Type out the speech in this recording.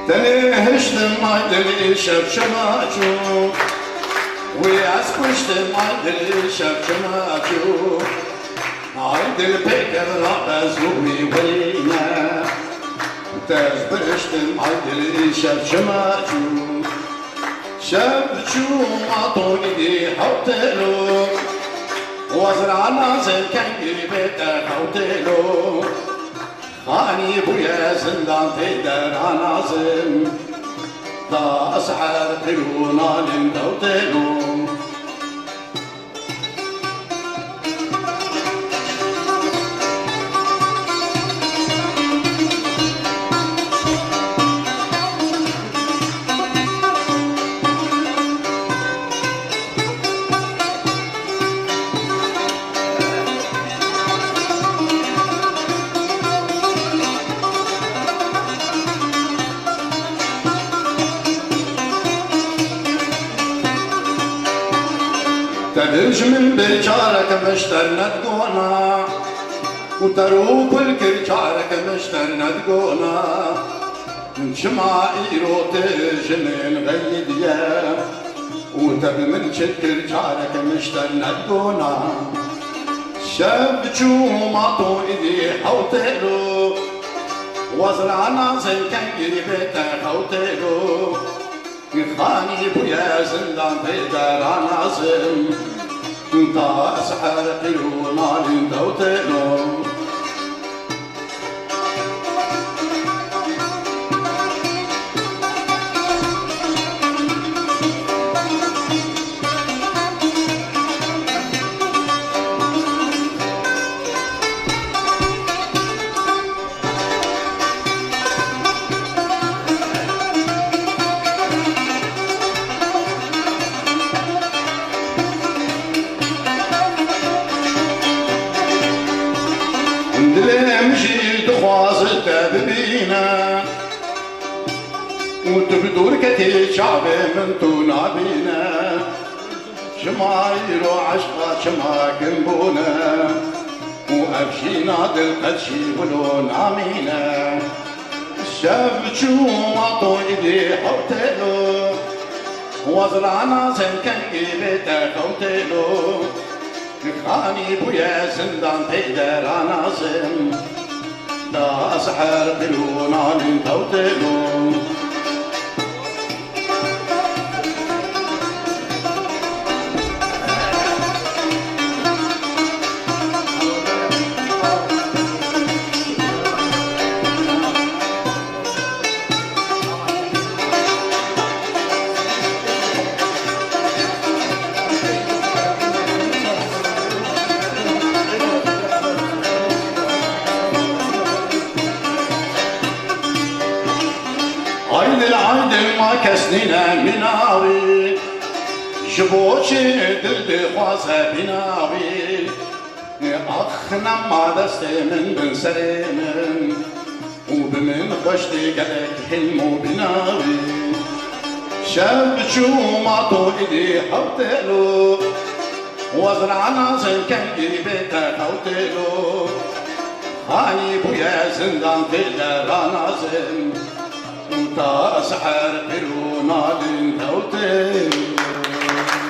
تنهشت ما يدري شاف شماجو ويعسكشت ما يدري شاف شماجو عيد البكر رقص ويولينا تزبشت ما يدري شاف شماجو شاف شو عطو ايدي حوتلو وزرع نازل كان يبيت حوتلو خاني بويا زندان تقدر نازم دا اسعار حلونا لندوتلو تدرج من بجارك مشترنا تقونا وتروب الكرجارك مشترنا تقونا شمائرو تجنن غيديا وتب من شكر جارك مشترنا تقونا شبجو ماطو ايدي حوتلو وزرعنا زي كان يريبت حوتلو خاني بويا زندان تقدر نازم تا اسحر قلونا لندوتلو مشي تخواصل تببينا وتبدور كتير شعب من تنابينا شماير وعشقة شما جنبونا وأبشينا دلقتشي ولون عمينا شبشو عطو إيدي حوتلو وزرعنا زنكن إيبتا خوتلو خاني بويا زندان تقدر نازم دا اسحر قلونا لندوتلو عيد العيد ما كسنينا مناوي جبوشي دل خوازة بناوي أخنا ما دستي من بن سليمن وبمن خشتي قلك حلمو بناوي شبشو ما طو إيدي حوتلو وزرعنا زين كان يبيتا حوتلو هاني بويا زندان تقدر نازم تا سحر قلونا لندوتلو